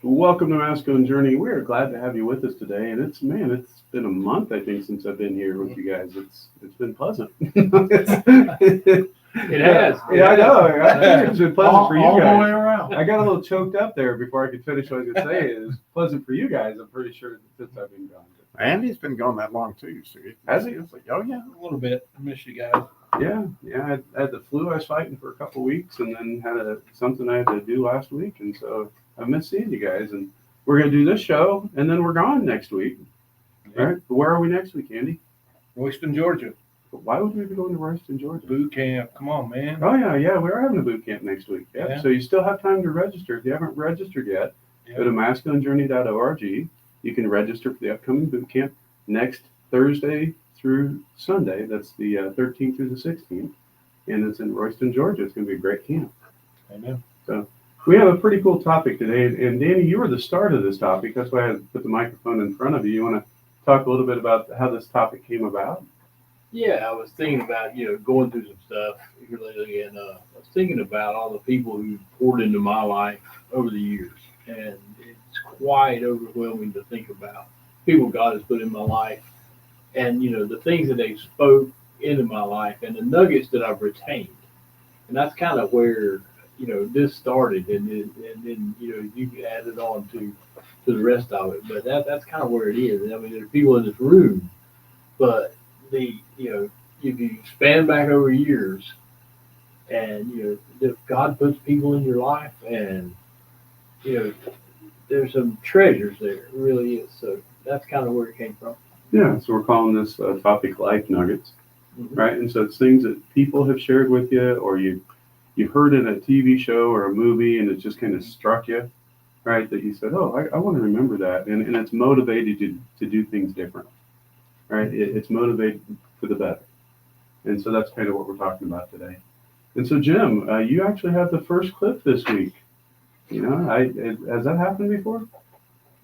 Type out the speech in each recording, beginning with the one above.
Welcome to Masculine Journey. We are glad to have you with us today. And it's been a month, I think, since I've been here with you guys. It's been pleasant. It has. Yeah, I know. I think it's been pleasant for you all the way guys. around. I got a little choked up there before I could finish what I was going to say. It's pleasant for you guys. I'm pretty sure since I've been gone. Andy's been gone that long too, so Has he? It's like, oh yeah. A little bit. I miss you guys. Yeah. I had the flu. I was fighting for a couple of weeks, and then had something I had to do last week, and so I missed seeing you guys. And we're going to do this show, and then we're gone next week. All right. But where are we next week, Andy? Royston, Georgia. Why would we be going to Royston, Georgia? Boot camp. Come on, man. Oh yeah, we are having a boot camp next week. Yeah. Yeah. So you still have time to register. If you haven't registered yet, Yeah. go to masculinejourney.org. You can register for the upcoming boot camp next Thursday through Sunday. That's the 13th through the 16th, and it's in Royston, Georgia. It's going to be a great camp. Amen. So we have a pretty cool topic today, and Danny, you were the start of this topic. That's why I put the microphone in front of you. You want to talk a little bit about how this topic came about? Yeah, I was thinking about, going through some stuff here lately, and I was thinking about all the people who poured into my life over the years. And it's quite overwhelming to think about people God has put in my life and, the things that they spoke into my life and the nuggets that I've retained. And that's kind of where, this started. And then you can add it on to the rest of it. But that's kind of where it is. I mean, there are people in this room, but if you span back over years and, if God puts people in your life and, there's some treasures there. It really is. So that's kind of where it came from. Yeah, so we're calling this topic Life Nuggets, Mhm. right? And so it's things that people have shared with you, or you heard in a TV show or a movie, and it just kind of struck you, right? That you said, oh, I want to remember that. And it's motivated you to do things different, right? It's motivated for the better. And so that's kind of what we're talking about today. And so, Jim, you actually have the first clip this week. Has that happened before?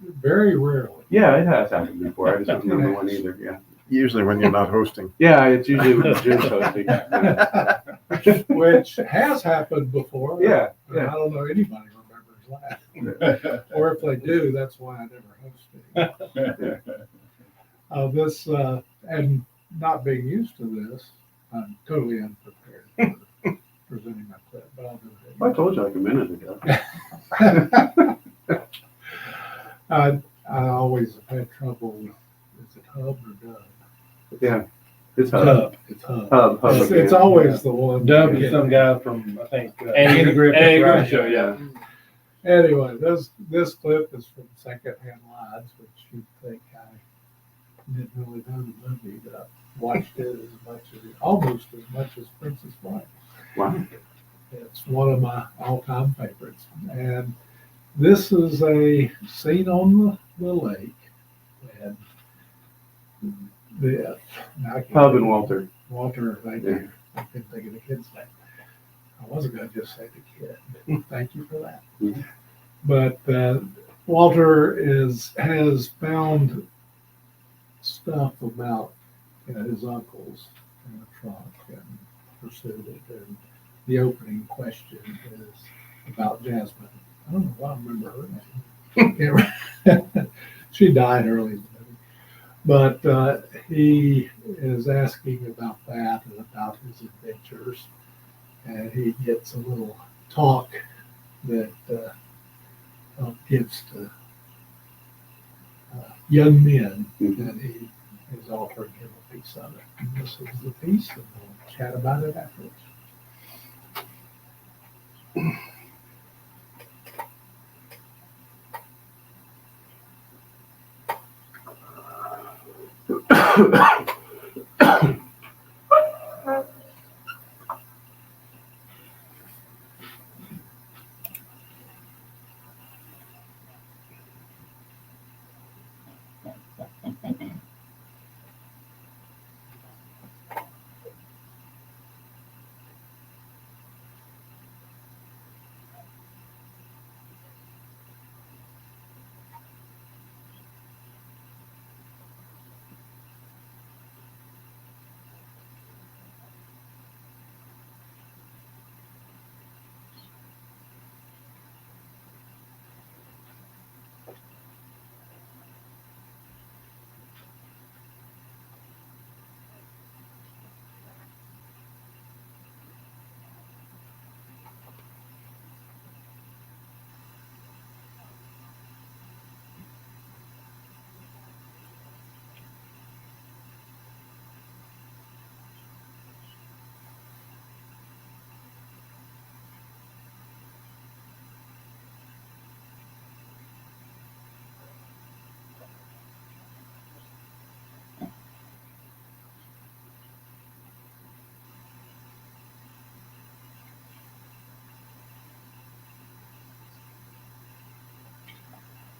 Very rarely. Yeah, it has happened before. I just don't remember one either. Yeah. Usually when you're not hosting. Yeah, it's usually when Jim's hosting. Which has happened before. Yeah, I don't know anybody remembers that. Or if they do, that's why I never hosted. This and not being used to this, I'm totally unprepared for presenting my clip, but I'll do it. I told you like a minute ago. I always have had trouble with, is it Hub or Dub? Yeah, it's Hub. Hub. It's Hub. Hub. It's always the one. Dub is some guy from, I think, Andy Griffith right? Show, yeah. Anyway, this clip is from Secondhand Lives, which you'd think I didn't really know the movie, but I watched it almost as much as Princess Bride. Wow. It's one of my all-time favorites. And this is a scene on the lake. And Hub and Walter. Walter, thank you. I couldn't think of the kid's name. I wasn't going to just say the kid. Thank you for that. Mhm. But Walter has found stuff about his uncles in the trunk and pursued it. And the opening question is about Jasmine. I don't know why I remember her name. She died early in the movie. But he is asking about that and about his adventures. And he gets a little talk that gives to young men, and he is offering him a piece of it. And this is the piece, and we'll chat about it afterwards.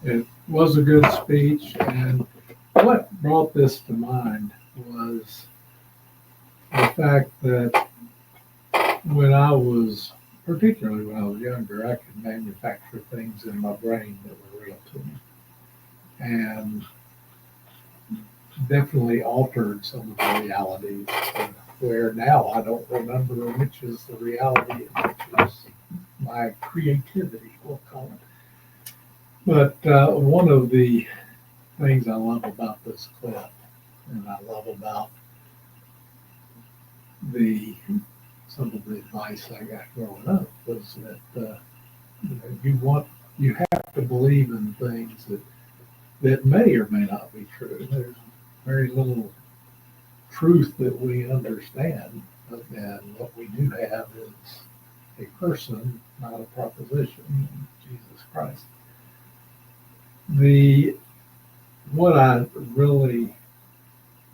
It was a good speech, and what brought this to mind was the fact that particularly when I was younger, I could manufacture things in my brain that were real to me. And definitely altered some of the realities, where now I don't remember which is the reality and which is my creativity, we'll call it. But one of the things I love about this clip, and I love about some of the advice I got growing up, was that you have to believe in things that may or may not be true. There's very little truth that we understand, and what we do have is a person, not a proposition, Jesus Christ. What I really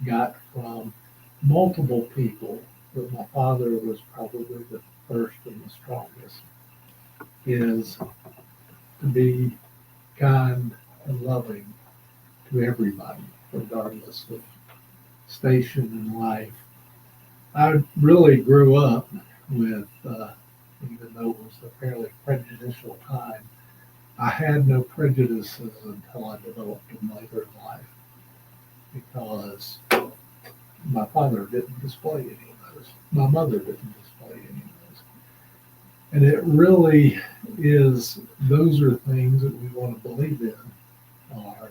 got from multiple people, but my father was probably the first and the strongest, is to be kind and loving to everybody, regardless of station in life. I really grew up with, even though it was a fairly prejudicial time, I had no prejudices until I developed them later in life, because my father didn't display any of those. My mother didn't display any of those. And it really is, those are things that we want to believe in, are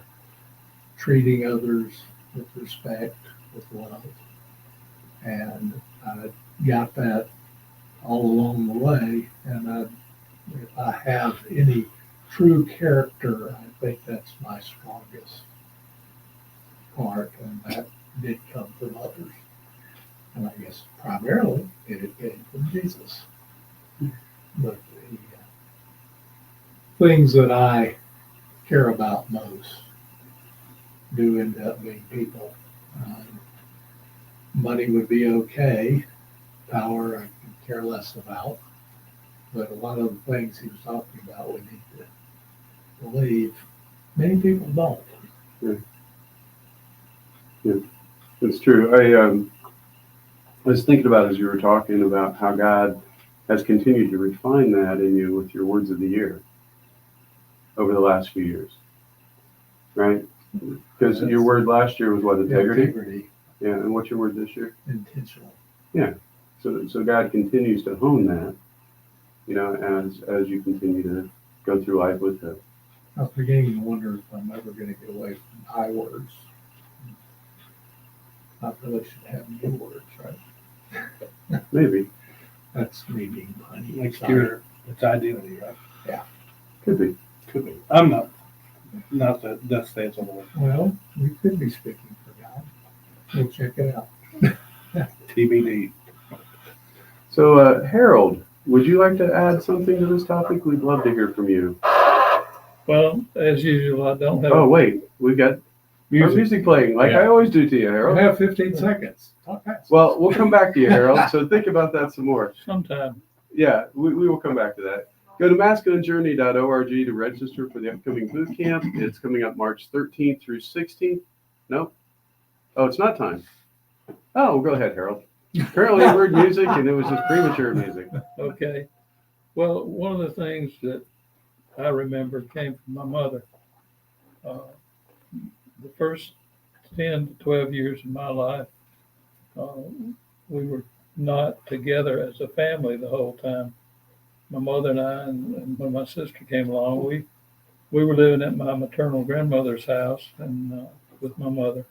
treating others with respect, with love. And I got that all along the way. And if I have any true character, I think that's my strongest part, and that did come from others. And I guess primarily it came from Jesus. But the things that I care about most do end up being people. Money would be okay. Power I can care less about. But a lot of the things he was talking about, we need to believe. Many people don't. Yeah, it's true. I was thinking about, as you were talking about, how God has continued to refine that in you with your words of the year over the last few years, right? Because your word last year was what? Integrity? Integrity. Yeah, and what's your word this year? Intentional. Yeah. So God continues to hone that, as you continue to go through life with Him. I was beginning to wonder if I'm ever going to get away from I words. I really should have you words, right? Maybe. That's me being funny. Next Sorry. year, it's identity, right? Could be. Could be. I'm not that Death stands on the way. Well, we could be speaking for God. We'll check it out. TBD. So, Harold, would you like to add something to this topic? We'd love to hear from you. Well, as usual, I don't have. Oh, wait, we got Or music playing, like I Yeah. always do to you, You Harold. have 15 seconds. Talk fast. Well, we'll come back to you, Harold. So think about that some more. Sometime. Yeah, we will come back to that. Go to masculinejourney.org to register for the upcoming boot camp. It's coming up March 13th through 16th. No? Oh, it's not time. Oh, well, go ahead, Harold. Apparently I heard music and it was just premature music. Okay. Well, one of the things that I remember came from my mother. The first 10 to 12 years of my life, we were not together as a family the whole time. My mother and I, and when my sister came along, we were living at my maternal grandmother's house and with my mother.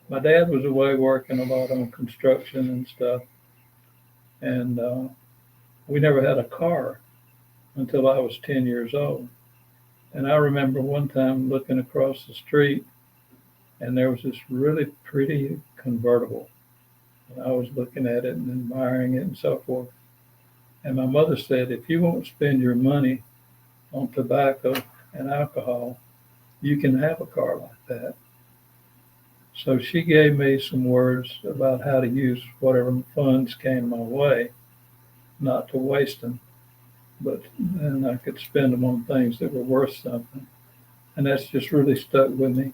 My dad was away working a lot on construction and stuff, and we never had a car until I was 10 years old. And I remember one time looking across the street, and there was this really pretty convertible. And I was looking at it and admiring it and so forth. And my mother said, if you won't spend your money on tobacco and alcohol, you can have a car like that. So she gave me some words about how to use whatever funds came my way, not to waste them, but then I could spend them on things that were worth something. And that's just really stuck with me.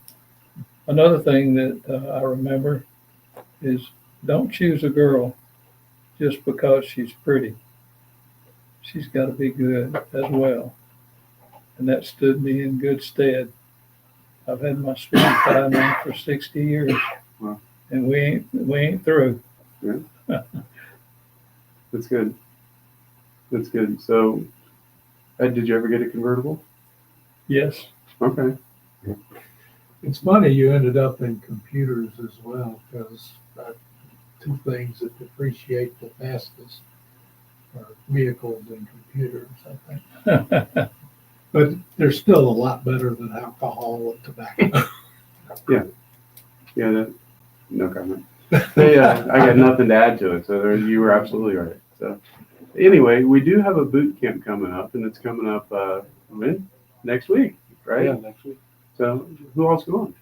Another thing that I remember is don't choose a girl just because she's pretty. She's got to be good as well. And that stood me in good stead. I've had my sweet pie now for 60 years. Wow. And we ain't through. That's good. That's good. So, did you ever get a convertible? Yes. Okay. It's funny you ended up in computers as well, because two things that depreciate the fastest are vehicles and computers, I think. But they're still a lot better than alcohol and tobacco. Yeah, no comment. Hey, I got nothing to add to it. So you were absolutely right. So anyway, we do have a boot camp coming up, and it's coming up when? Next week, right? Yeah, next week. So who else going?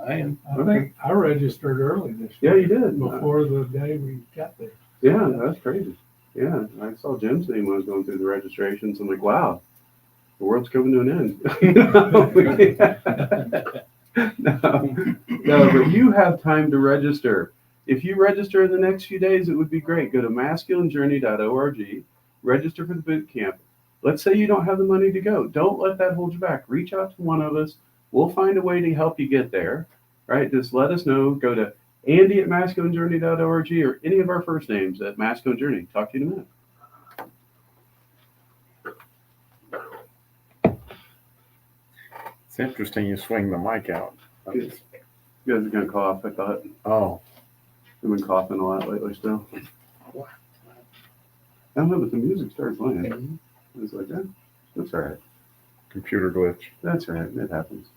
I am. I think I registered early this Yeah, year. you did. Before the day we got there. Yeah, that's crazy. Yeah, I saw Jim's name when I was going through the registrations. I'm like, wow, the world's coming to an end. No, but you have time to register. If you register in the next few days, it would be great. Go to masculinejourney.org, register for the boot camp. Let's say you don't have the money to go. Don't let that hold you back. Reach out to one of us. We'll find a way to help you get there, right? Just let us know. Go to Andy at masculinejourney.org or any of our first names at Masculine Journey. Talk to you in a minute. It's interesting you swing the mic out. You guys are going to cough, I thought. Oh, I've been coughing a lot lately still. I don't know, but the music started playing. It's like, that's all right. computer glitch. That's all right. It happens.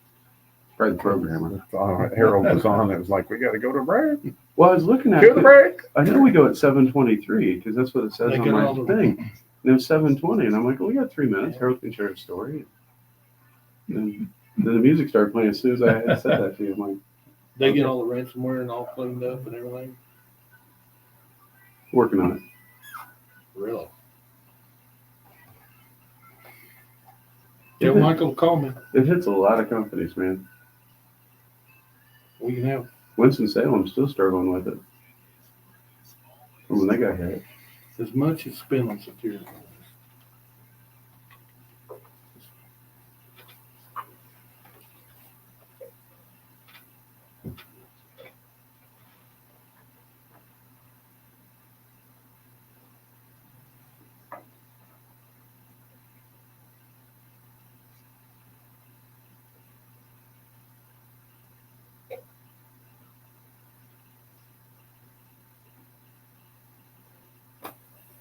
Probably the programmer. Harold was on. It was like, we got to go to break. Well, I was looking at Go to it. break. I know we go at 7:23 because that's what it says They on get my all the- thing. And it was 7:20, and I'm like, well, we got 3 minutes. Harold can share a story. And then the music started playing as soon as I had said that to you. I'm like, They get all the ransomware and all cleaned up and everything. working on it. Really? Tell Michael to call me. It hits a lot of companies, man. We can have Winston-Salem's still struggling with it from when they got hit. as much as spend on security.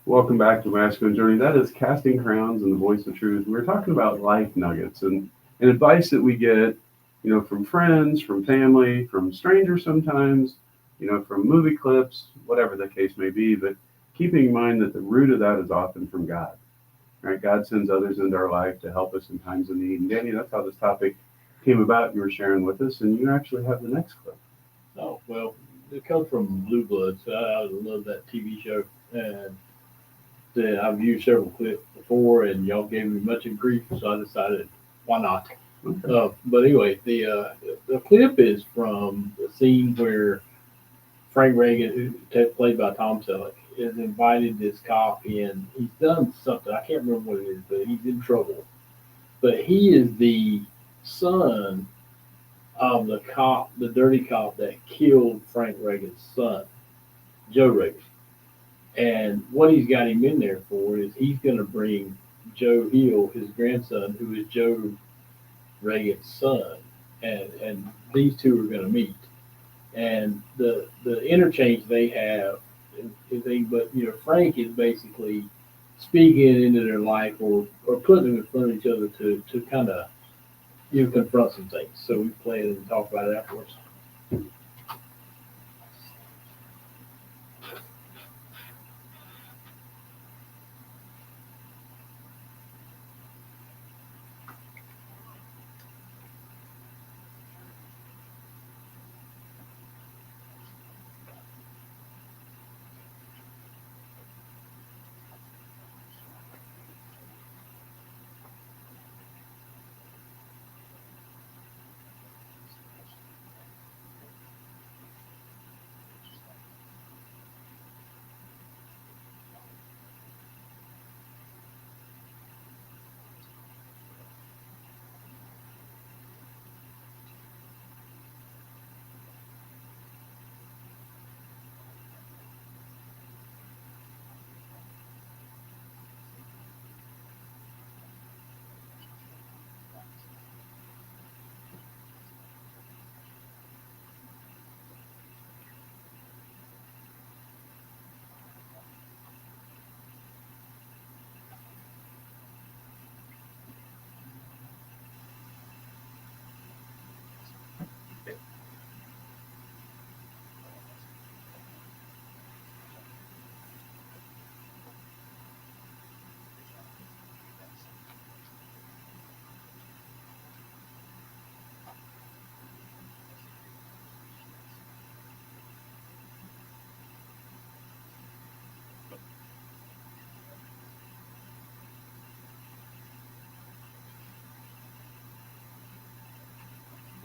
Welcome back to Masculine Journey. That is Casting Crowns and the Voice of Truth. We're talking about life nuggets and advice that we get, from friends, from family, from strangers sometimes, from movie clips, whatever the case may be. But keeping in mind that the root of that is often from God. Right? God sends others into our life to help us in times of need. And Danny, that's how this topic came about, you were sharing with us, and you actually have the next clip. Oh, well, it comes from Blue Bloods. I love that TV show. And I've used several clips before, and y'all gave me much of grief, so I decided, why not? Okay. But anyway, the clip is from the scene where Frank Reagan, played by Tom Selleck, is invited this cop in. He's done something, I can't remember what it is, but he's in trouble. But he is the son of the cop, the dirty cop that killed Frank Reagan's son, Joe Reagan. And what he's got him in there for is he's going to bring Joe Hill, his grandson, who is Joe Reagan's son, and these two are going to meet. And the interchange they have is but Frank is basically speaking into their life or putting them in front of each other to kind of confront some things. So we play it and talk about it afterwards.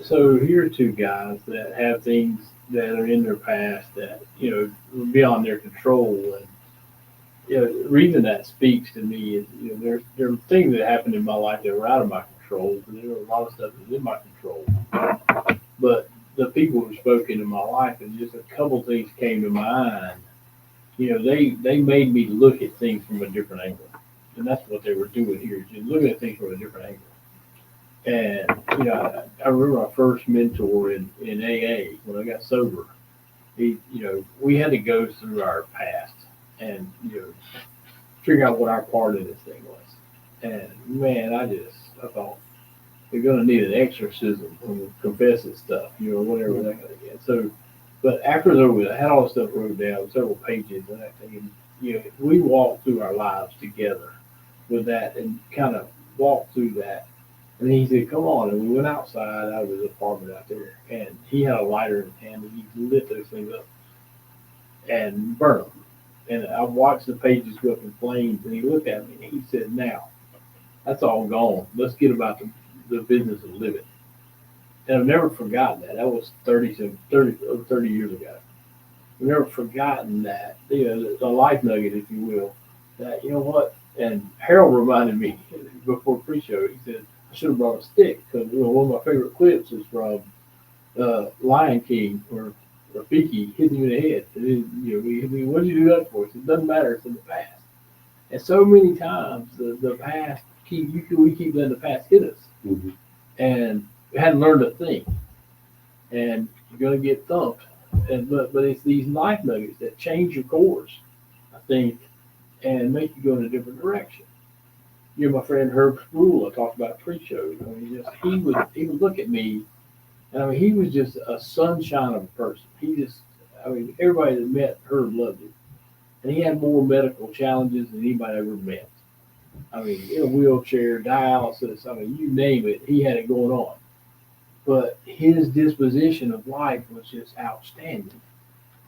So here are two guys that have things that are in their past that beyond their control, and the reason that speaks to me is there are things that happened in my life that were out of my control, but there were a lot of stuff that was in my control. But the people who spoke into my life, and just a couple things came to mind. They made me look at things from a different angle, and that's what they were doing here, just looking at things from a different angle. And I remember my first mentor in AA when I got sober. We had to go through our past and figure out what our part in this thing was. And man, I thought we're gonna need an exorcism when we confess this stuff, whatever that kind of get. So, but after it was over, I had all the stuff wrote down, several pages and that thing. And, we walked through our lives together with that and kind of walked through that. And he said, come on. And we went outside out of his apartment out there. And he had a lighter in his hand and he lit those things up and burned them. And I watched the pages go up in flames. And he looked at me and he said, now, that's all gone. Let's get about the business of living. And I've never forgotten that. That was 30 years ago. I've never forgotten that, the life nugget, if you will, that, what? And Harold reminded me before pre-show, he said, I should have brought a stick because one of my favorite clips is from Lion King where Rafiki hit him in the head. And then, what did you do that for? He said, it doesn't matter, it's in the past. And so many times the past, we keep letting the past hit us. Mm-hmm. And we hadn't learned a thing. And you're going to get thumped. But it's these life nuggets that change your course, I think, and make you go in a different direction. My friend Herb Spruill, I talked about pre-show. He would look at me, and he was just a sunshine of a person. Everybody that met Herb loved him, and he had more medical challenges than anybody ever met. In a wheelchair, dialysis. You name it, he had it going on. but his disposition of life was just outstanding.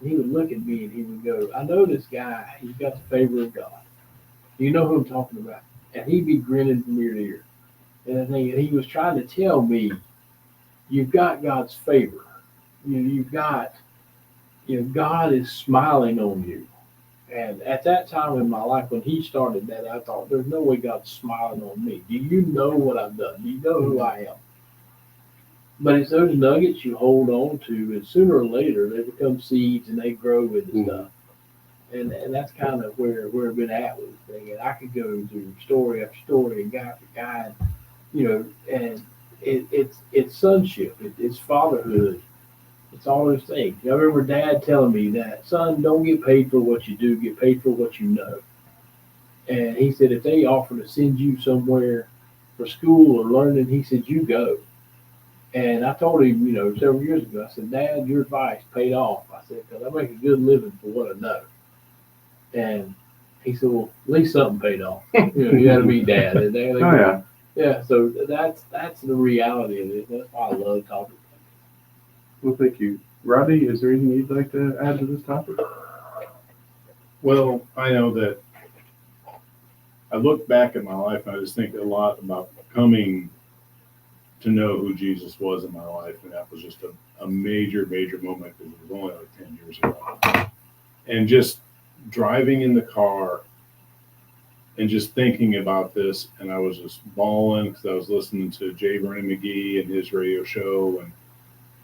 He would look at me and he would go, I know this guy, he's got the favor of God. You know who I'm talking about. And he'd be grinning from ear to ear. And I think he was trying to tell me, you've got God's favor. You've got, God is smiling on you. And at that time in my life, when he started that, I thought, there's no way God's smiling on me. Do you know what I've done? Do you know who I am? But it's those nuggets you hold on to, and sooner or later they become seeds and they grow with the stuff. And that's kind of where I've been at with the thing. And I could go through story after story and guy after guy, and it's sonship, it's fatherhood, it's all those things. I remember Dad telling me that, son, don't get paid for what you do, get paid for what you know. And he said, if they offer to send you somewhere for school or learning, he said, you go. And I told him, several years ago, I said, Dad, your advice paid off. I said, because I make a good living for what I know. And he said, well, at least something paid off. You got to be Dad. And Oh, yeah. Yeah, so that's the reality of it. That's why I love talking. Well, thank you. Robbie, is there anything you'd like to add to this topic? Well, I know that I look back at my life and I just think a lot about coming to know who Jesus was in my life. And that was just a major, major moment because it was only like 10 years ago. And just driving in the car and just thinking about this, and I was just bawling because I was listening to Jay Vernon McGee and his radio show, and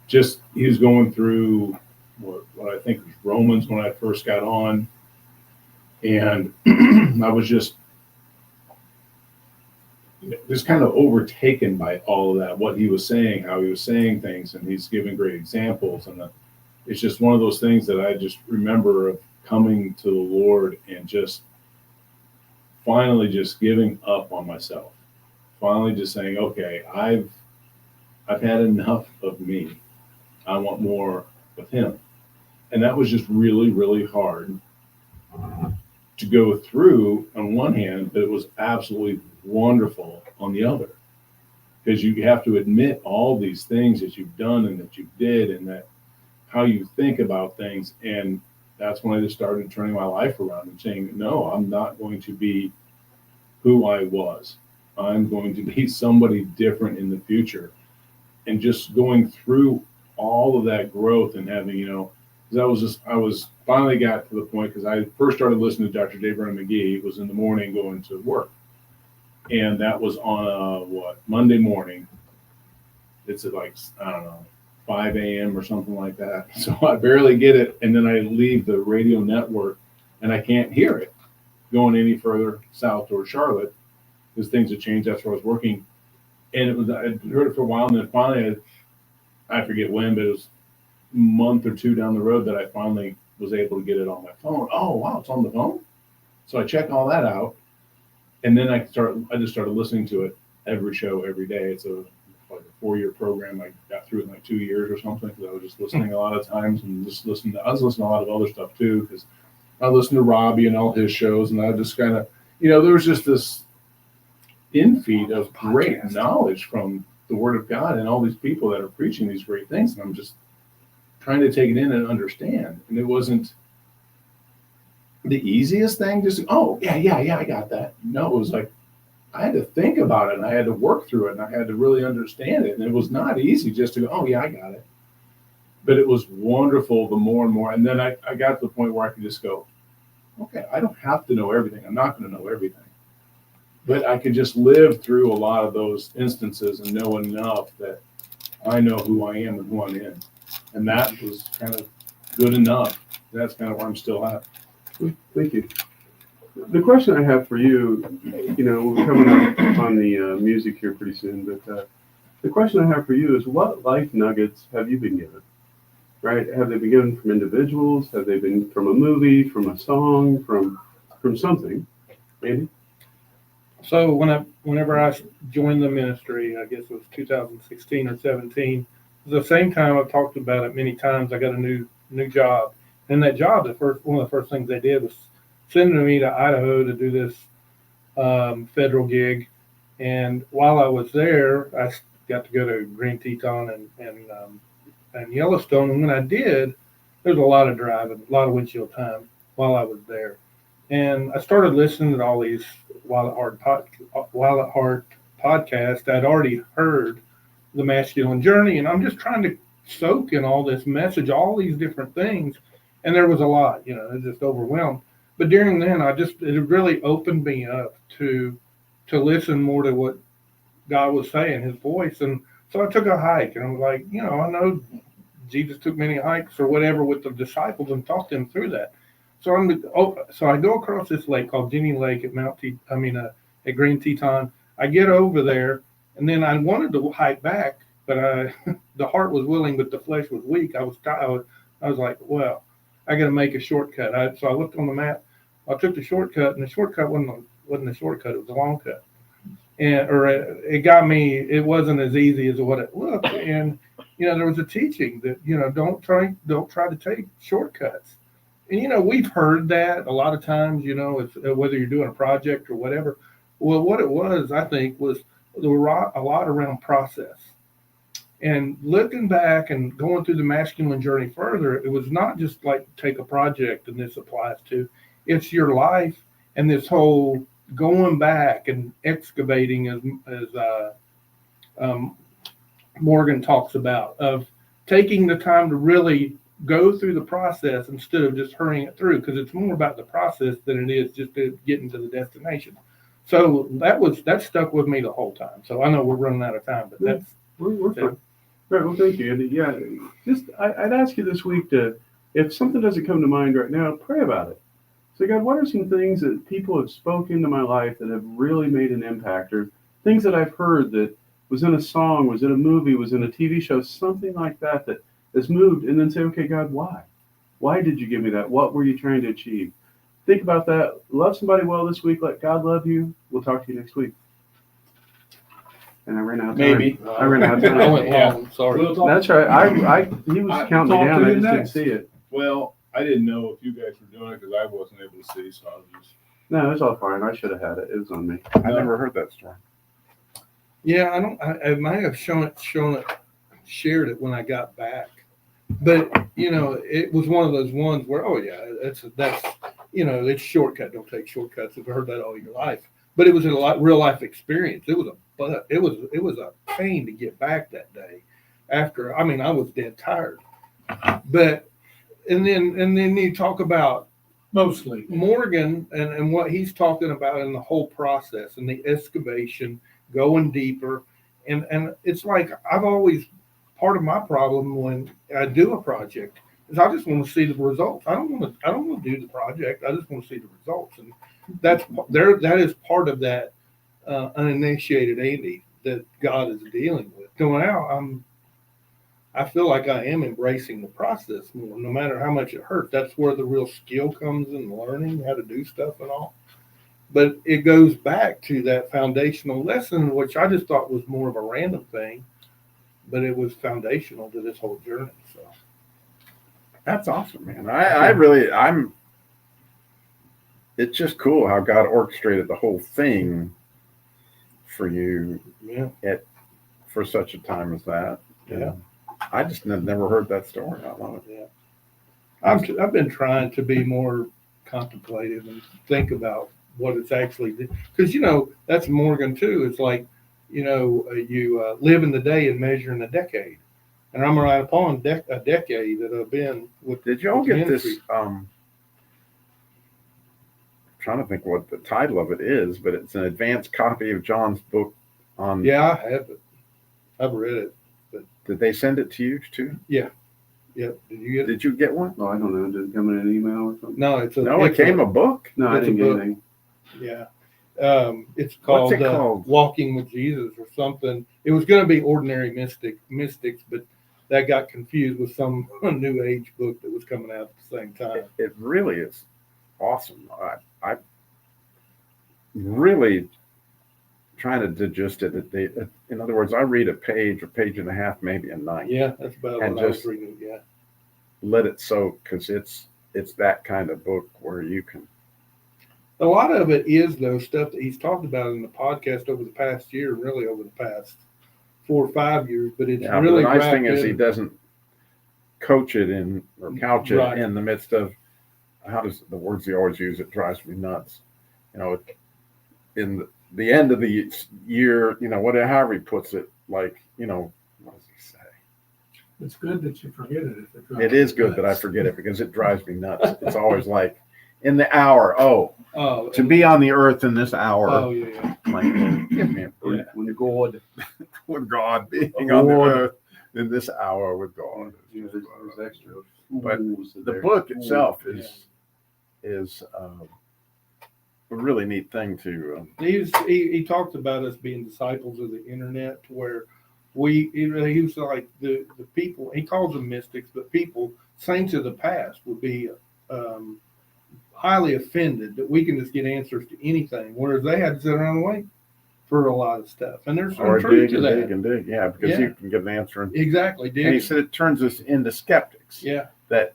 just he was going through what I think was Romans when I first got on, and I was just kind of overtaken by all of that, what he was saying, how he was saying things, and he's giving great examples, and it's just one of those things that I just remember of coming to the Lord and just finally just giving up on myself, finally just saying, okay, I've had enough of me. I want more of him. And that was just really, really hard to go through on one hand, but it was absolutely wonderful on the other. Because you have to admit all these things that you've done and that you did and that how you think about things. And that's when I just started turning my life around and saying, no, I'm not going to be who I was. I'm going to be somebody different in the future. And just going through all of that growth and having, because I was finally got to the point, because I first started listening to Dr. Jay Vernon McGee. It was in the morning going to work. And that was on Monday morning. It's at like, I don't know, 5 a.m. or something like that. So I barely get it. And then I leave the radio network and I can't hear it going any further south towards Charlotte because things had changed. That's where I was working. And I heard it for a while. And then finally, I forget when, but it was a month or two down the road that I finally was able to get it on my phone. Oh, wow, it's on the phone. So I check all that out. And then I just started listening to it every show, every day. It's like a 4-year program. I got through it in like 2 years or something because I was just listening a lot of times and just listening. I was listening to a lot of other stuff too because I listened to Robbie and all his shows, and I just kind of, there was just this infeed of great knowledge from the Word of God and all these people that are preaching these great things, and I'm just trying to take it in and understand. And it wasn't the easiest thing. Just I got that. No, it was like I had to think about it and I had to work through it and I had to really understand it. And it was not easy just to go, oh yeah, I got it. But it was wonderful the more and more. And then I got to the point where I could just go, okay, I don't have to know everything. I'm not going to know everything. But I could just live through a lot of those instances and know enough that I know who I am and who I'm in. And that was kind of good enough. That's kind of where I'm still at. Thank you. The question I have for you, we're coming up on the music here pretty soon, but the question I have for you is, what life nuggets have you been given? Right? Have they been given from individuals? Have they been from a movie, from a song, from something? Andy? So whenever I joined the ministry, I guess it was 2016 or 17, it was the same time I've talked about it many times. I got a new job, and that job, one of the first things they did was sending me to Idaho to do this federal gig. And while I was there, got to go to Green Teton and Yellowstone. And when I did, there was a lot of driving, a lot of windshield time while I was there. And I started listening to all these Wild at Heart podcasts. I'd already heard the Masculine Journey, and I'm just trying to soak in all this message, all these different things. And there was a lot, it was just overwhelmed. But during then, it really opened me up to listen more to what God was saying, his voice. And so I took a hike, and I was like, I know Jesus took many hikes or whatever with the disciples and talked them through that. So I go across this lake called Jenny Lake at at Green Teton. I get over there, and then I wanted to hike back, but the heart was willing, but the flesh was weak. I was like, well, I got to make a shortcut. So I looked on the map. I took the shortcut, and the shortcut wasn't a shortcut. It was a long cut. It got me. It wasn't as easy as what it looked. And there was a teaching that don't try to take shortcuts. And we've heard that a lot of times. It's, whether you're doing a project or whatever. Well, what it was, I think, was a lot around process. And looking back and going through the Masculine Journey further, it was not just like take a project, and this applies to. It's your life and this whole going back and excavating, as Morgan talks about, of taking the time to really go through the process instead of just hurrying it through, because it's more about the process than it is just getting to the destination. So that stuck with me the whole time. So I know we're running out of time, but that's we're fine. Right. Well, thank you. And yeah, I'd ask you this week to, if something doesn't come to mind right now, pray about it. So God, what are some things that people have spoken into my life that have really made an impact, or things that I've heard that was in a song, was in a movie, was in a TV show, something like that has moved, and then say, okay, God, why? Why did you give me that? What were you trying to achieve? Think about that. Love somebody well this week. Let God love you. We'll talk to you next week. And I ran out of time. Maybe. I ran out of I time. went long. Sorry. We'll talk. That's right. He was I counting me talked down. to I you just didn't next. see it. Well, I didn't know if you guys were doing it because I wasn't able to see, so I was just. No, it's all fine. I should have had it. It was on me. I never heard that story. Yeah, I might have shared it when I got back, but it was one of those ones where, oh yeah, that's it's shortcut. Don't take shortcuts. I've heard that all your life, but it was a real life experience. It was a pain to get back that day. After, I was dead tired, but and then you talk about Mostly. Morgan and what he's talking about in the whole process and the excavation, going deeper. And it's like, I've always, part of my problem when I do a project is I just want to see the results. I don't want to do the project. I just want to see the results. And that is part of that uninitiated Andy that God is dealing with. So now I feel like I am embracing the process more, no matter how much it hurts. That's where the real skill comes in, learning how to do stuff and all. But it goes back to that foundational lesson, which I just thought was more of a random thing, but it was foundational to this whole journey. So That's awesome, man. It's just cool how God orchestrated the whole thing for you yeah, for such a time as that. Yeah. I just never heard that story. I love it. yeah. I've been trying to be more contemplative and think about what it's actually, because that's Morgan too. It's like you live in the day and measure in a decade, and I'm right upon a decade that I've been with. Did y'all with get ministry. this? Trying to think what the title of it is, but it's an advanced copy of John's book on. Yeah, I have it. I've read it. Did they send it to you too? Yep. Did you get it? Did you get one? Oh, I don't know. Did it come in an email or something? No, it's a. No, it it's came a book. No, I It's a didn't get book. anything. Yeah. It's called, What's it called? Walking with Jesus or something. It was going to be Ordinary Mystics, but that got confused with some new age book that was coming out at the same time. It really is awesome. I really trying to digest it. In other words, I read a page and a half, maybe a night. Yeah, that's about And what I was just- reading. Yeah. Let it soak, because it's that kind of book where you can. A lot of it is though stuff that he's talked about in the podcast over the past year, and really over the past 4 or 5 years, but it's Yeah, really but the nice thing wrapped is he in- doesn't coach it in or couch it Right. in the midst of how does the words he always use, it drives me nuts. You know, in the end of the year, you know, whatever, however he puts it, like, you know, what does he say? It's good that you forget it. If it drives It is you good that I nuts. forget it because it drives me nuts. It's always like in the hour, Oh, to be on the earth in this hour, Oh, yeah. like, give me a break. When God, With God being on the God. earth in this hour with God. You know, there's extra. But fools The there. book itself is a really neat thing to. He talked about us being disciples of the internet, where he was like the people, he calls them mystics, but people, saints of the past, would be highly offended that we can just get answers to anything, whereas they had to sit around and wait for a lot of stuff. And there's some Or truth dig to and that. dig and dig, yeah, because Yeah. you can get an answer. And Exactly, he dude. said it turns us into skeptics. Yeah. That,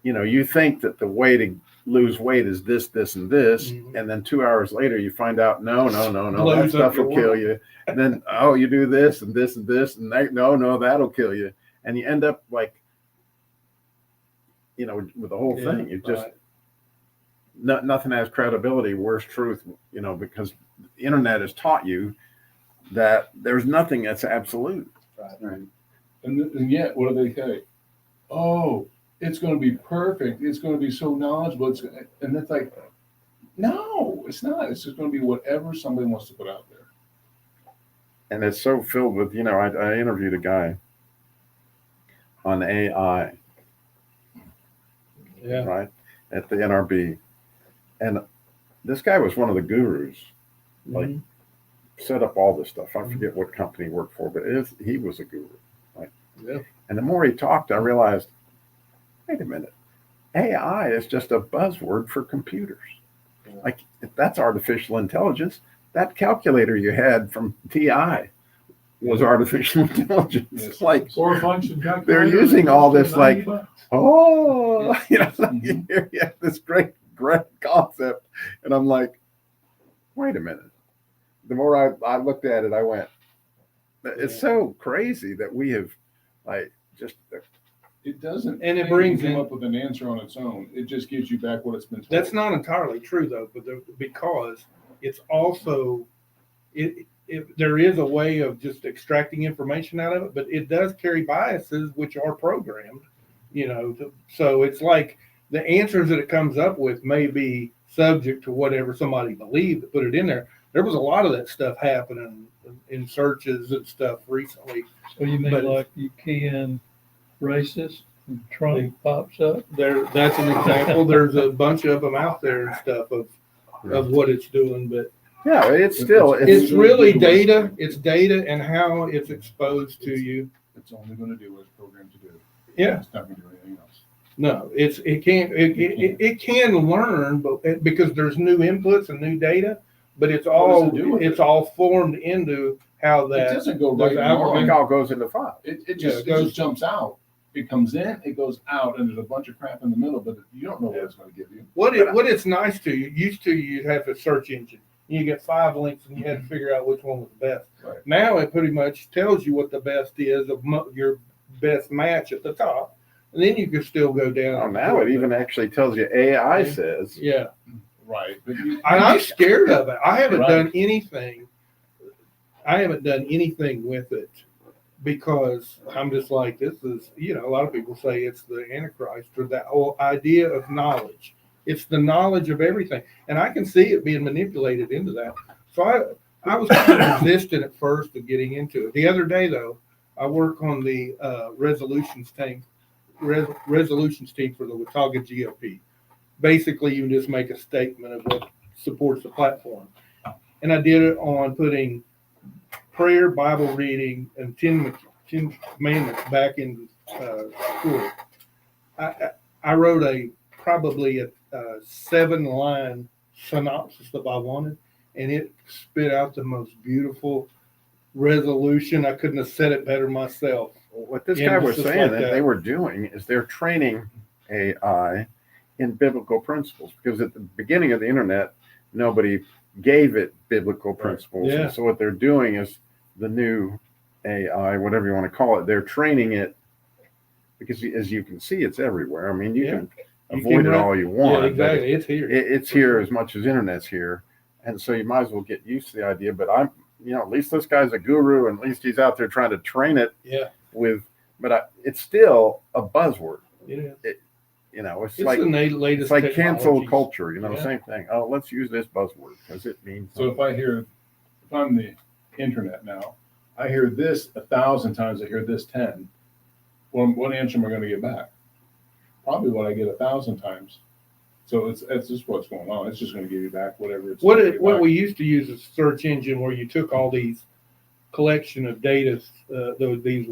you know, you think that the way to lose weight is this, this, and this, Mhm. and then 2 hours later you find out, no, that Blows up stuff your will kill world. you. And then, oh, you do this and this and this, and no, that'll kill you. And you end up like, you know, with the whole thing, it just, Right. nothing has credibility, worse truth, you know, because the internet has taught you that there's nothing that's absolute. Right. And yet, what do they say? Oh, it's going to be perfect. It's going to be so knowledgeable. And it's like, no, it's not. It's just going to be whatever somebody wants to put out there. And it's so filled with, you know, I interviewed a guy on AI, Yeah. right, at the NRB. And this guy was one of the gurus, like, Mhm. set up all this stuff. I forget what company he worked for, but he was a guru. Right? Yeah. And the more he talked, I realized, wait a minute, AI is just a buzzword for computers. Like, if that's artificial intelligence, that calculator you had from TI was artificial intelligence. Yes. Like, Or a function calculator. they're using all this, like, $90. oh, you know, Mhm. here you have this great concept. And I'm like, wait a minute. The more I looked at it, I went, it's so crazy that we have, like, just, It doesn't. And it claim to brings come in- up with an answer on its own. It just gives you back what it's been told. That's not entirely true though, but because it's also there is a way of just extracting information out of it, but it does carry biases which are programmed, you know. So it's like the answers that it comes up with may be subject to whatever somebody believed to put it in there. There was a lot of that stuff happening in searches and stuff recently. So you mean But- like you key in racist and Trump pops up? That's an example. There's a bunch of them out there and stuff of what it's doing, but yeah, it's still, it's really data. It's data and how it's exposed to you. It's only going to do what it's programmed to do. Yeah. It's not going to do anything else. No, it can learn, but because there's new inputs and new data, but it's What all does it do with it's it? all formed into how It that. doesn't go those right and it wrong. algorithms- all goes into file. It Yeah, just it goes- jumps out. It comes in, it goes out, and there's a bunch of crap in the middle, but you don't know what it's going to give you. What it's nice to you used to you'd have a search engine. You get 5 links and you had to figure out which one was the best. Right. Now it pretty much tells you what the best is of your best match at the top, and then you can still go down. Oh, now it even actually tells you AI Yeah. says, Yeah. Right. But And I'm scared of it. I haven't Right. done anything. I haven't done anything with it because I'm just like, this is, you know, a lot of people say it's the Antichrist or that whole idea of knowledge. It's the knowledge of everything. And I can see it being manipulated into that. So I was kind of resistant at first to getting into it. The other day, though, I work on the resolutions team for the Watauga GOP. Basically, you just make a statement of what supports the platform. And I did it on putting prayer, Bible reading, and 10 commandments back into school. I wrote probably a 7-line synopsis that I wanted, and it spit out the most beautiful resolution. I couldn't have said it better myself. what this Yeah, guy it was was just saying like that that. they were doing is they're training AI in biblical principles, because at the beginning of the internet, nobody gave it biblical principles. Yeah. And so what they're doing is the new AI, whatever you want to call it, they're training it because as you can see, it's everywhere. I mean, you can You avoid can it run- all you Yeah, want. but exactly. It's here. it's here as much as internet's here. And so you might as well get used to the idea. But at least this guy's a guru and at least he's out there trying to train it Yeah, it's still a buzzword. it is. It's It's like, the latest. it's like cancel technologies. culture, Yeah. same thing. Oh, let's use this buzzword because it means So if I'm the internet now, I hear this 1,000 times, I hear this 10. What answer am I going to get back? Probably what I get 1,000 times. So it's just what's going on. It's just going to give you back whatever it's. gonna give What back. we used to use is search engine where you took all these collection of data, these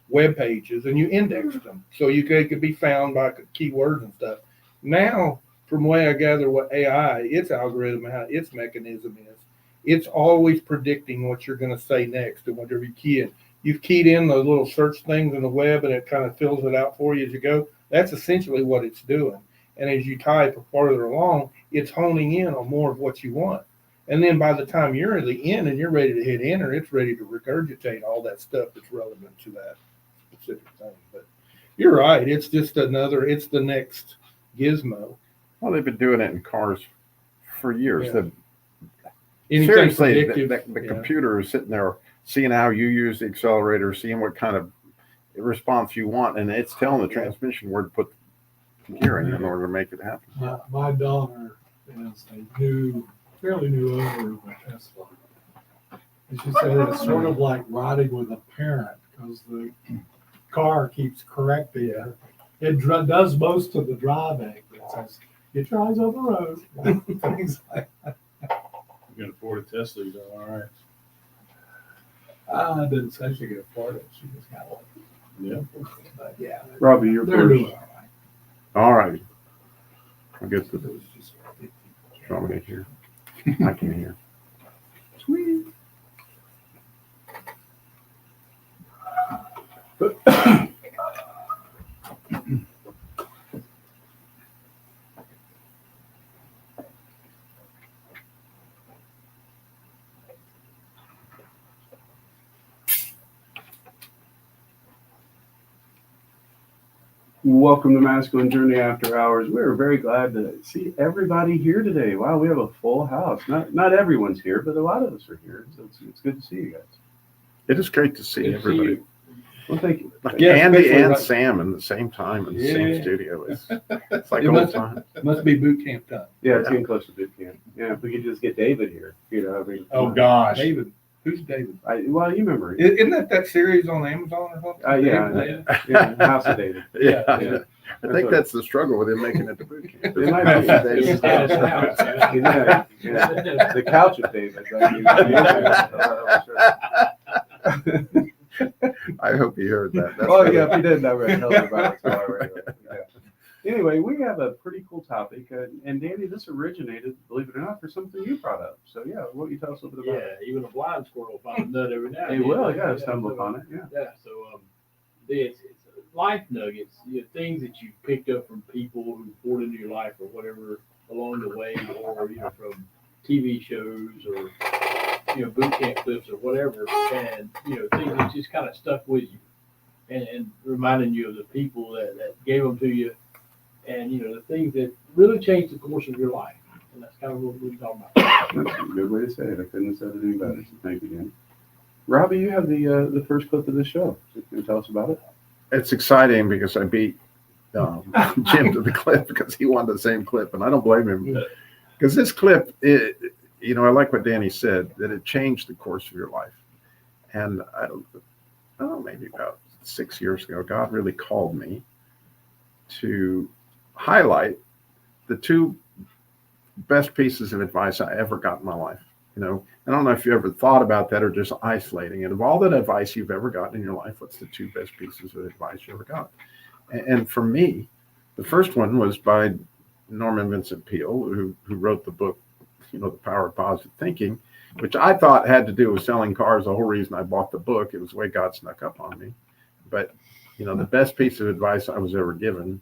web pages, and you indexed them so they could be found by keywords and stuff. Now, from the way I gather what AI, its algorithm, how its mechanism is, it's always predicting what you're going to say next and whatever you key in. You've keyed in those little search things in the web and it kind of fills it out for you as you go. That's essentially what it's doing. And as you type farther along, it's honing in on more of what you want. And then by the time you're at the end and you're ready to hit enter, it's ready to regurgitate all that stuff that's relevant to that specific thing. But you're right. It's just it's the next gizmo. well, they've been doing it in cars for years. Yeah. Anything Seriously, predictive. the Yeah. computer is sitting there seeing how you use the accelerator, seeing what kind of response you want, and it's telling the transmission where to put the gear in order to make it happen. My daughter is a fairly new owner of a Tesla. And she said it's sort of like riding with a parent because the car keeps correcting her. It does most of the driving. It says, get your eyes on the road. Things like You can afford a Tesla, you're doing all right. I didn't say she could afford it. She just got one. Yeah. But yeah, Robbie, you're they're first. doing all right. All right. I guess It was just 50. show me here. I can hear. Sweet. Welcome to Masculine Journey After Hours. We're very glad to see everybody here today. Wow, we have a full house. Not everyone's here, but a lot of us are here. So it's good to see you guys. It is great to see Good to see everybody. you. Well, thank you. Like Yeah, Andy especially and like- Sam in the same time in the same Yeah. studio. It's like It old must- time. Must be boot camp time. Yeah, it's getting close to boot camp. Yeah, if we could just get David here, I mean, Oh, gosh. David. Who's David? well, you remember. Isn't that series on Amazon or something? Yeah, David? yeah, House of David. Yeah. Yeah. I think that's the struggle with him making it to boot camp. It might be. Yeah. The couch of David. I hope he heard that. That's Well, really- yeah, if he didn't, I would tell him about it. So I already know. Yeah. Anyway, we have a pretty cool topic, and Danny, this originated, believe it or not, for something you brought up. So yeah, what you tell us a little bit about Yeah, even a blind squirrel will find a nut every now it? and Hey, then. well, yeah, stumble upon it. Yeah. Yeah, so it's life nuggets, things that you picked up from people who poured into your life or whatever along the way, or from TV shows or boot camp clips or whatever, and things that just kind of stuck with you, and reminding you of the people that gave them to you, and the things that really changed the course of your life, and that's kind of what we're talking about. That's a good way to say it. I couldn't have said it any better. So thank you, Danny. Robbie, you have the first clip of the show. So can you tell us about it? It's exciting because I beat Jim to the clip because he wanted the same clip, and I don't blame him. Because this clip, I like what Danny said, that it changed the course of your life. And I don't know, maybe about 6 years ago, God really called me to highlight the two best pieces of advice I ever got in my life. I don't know if you ever thought about that or just isolating it. Of all that advice you've ever gotten in your life, what's the two best pieces of advice you ever got? And for me, the first one was by Norman Vincent Peale, who wrote the book, The Power of Positive Thinking, which I thought had to do with selling cars. The whole reason I bought the book, it was the way God snuck up on me. But, the best piece of advice I was ever given,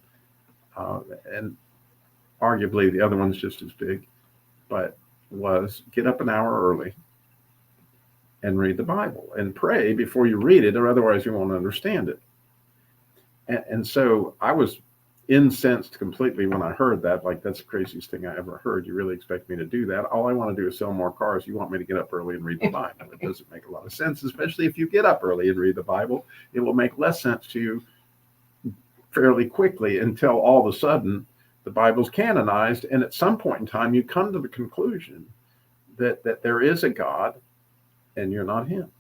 and arguably the other one's just as big, but was get up an hour early and read the Bible and pray before you read it, or otherwise you won't understand it. And so I was incensed completely when I heard that. Like, that's the craziest thing I ever heard. You really expect me to do that? All I want to do is sell more cars. You want me to get up early and read the Bible? It doesn't make a lot of sense, especially if you get up early and read the Bible. It will make less sense to you fairly quickly until all of a sudden the Bible's canonized. And at some point in time, you come to the conclusion that there is a God and you're not him.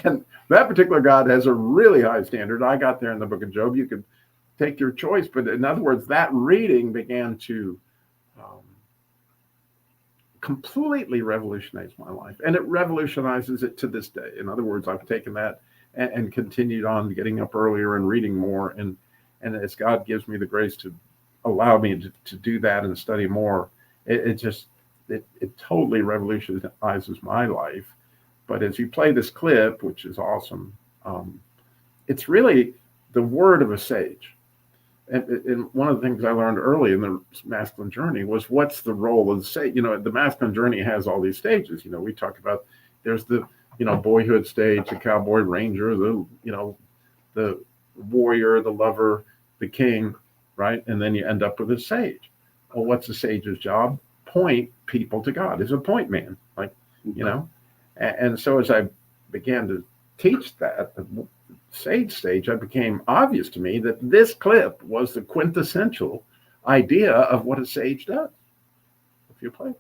And that particular God has a really high standard. I got there in the book of Job. You could take your choice, but in other words, that reading began to completely revolutionize my life, and it revolutionizes it to this day. In other words, I've taken that and continued on getting up earlier and reading more, and as God gives me the grace to allow me to do that and study more, it totally revolutionizes my life. But as you play this clip, which is awesome, it's really the word of a sage. And one of the things I learned early in the masculine journey was, what's the role of the sage? You know, the masculine journey has all these stages. You know, we talk about, there's the, boyhood stage, the cowboy ranger, the warrior, the lover, the king, right? And then you end up with a sage. Well, what's a sage's job? Point people to God. He's a point man, And so as I began to teach that, the sage stage, it became obvious to me that this clip was the quintessential idea of what a sage does. If you play.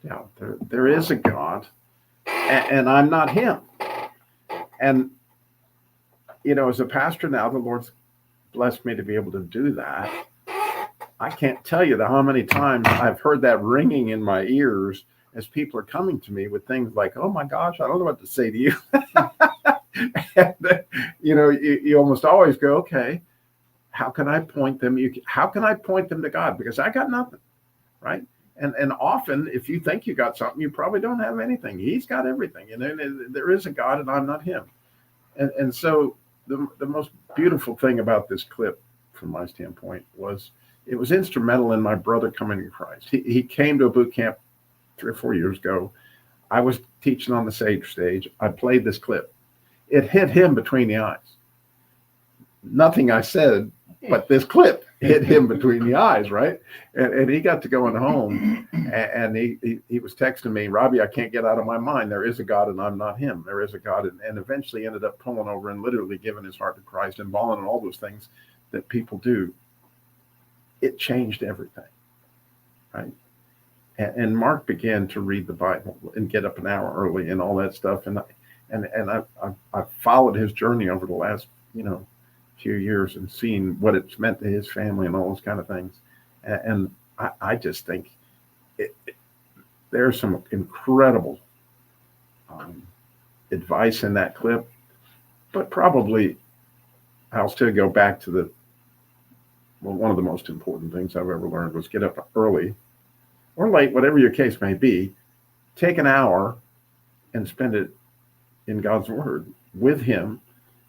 Yeah, there is a God, and I'm not him. And, as a pastor now, the Lord's blessed me to be able to do that. I can't tell you how many times I've heard that ringing in my ears as people are coming to me with things like, oh my gosh, I don't know what to say to you. And, you almost always go, okay, how can I point them? How can I point them to God? Because I got nothing, right? And often, if you think you got something, you probably don't have anything. He's got everything. And then there is a God, and I'm not him. And so the most beautiful thing about this clip, from my standpoint, was it was instrumental in my brother coming to Christ. He came to a boot camp 3 or 4 years ago. I was teaching on the sage stage. I played this clip. It hit him between the eyes. Nothing I said, but this clip hit him between the eyes, right? And he got to going home, and he was texting me, Robbie, I can't get out of my mind. There is a God, and I'm not him. There is a God, and eventually ended up pulling over and literally giving his heart to Christ and bawling and all those things that people do. It changed everything, right? And Mark began to read the Bible and get up an hour early and all that stuff. And I followed his journey over the last, few years and seen what it's meant to his family and all those kind of things. And I just think there's some incredible advice in that clip, but probably I'll still go back to one of the most important things I've ever learned was get up early or late, whatever your case may be, take an hour and spend it in God's word with him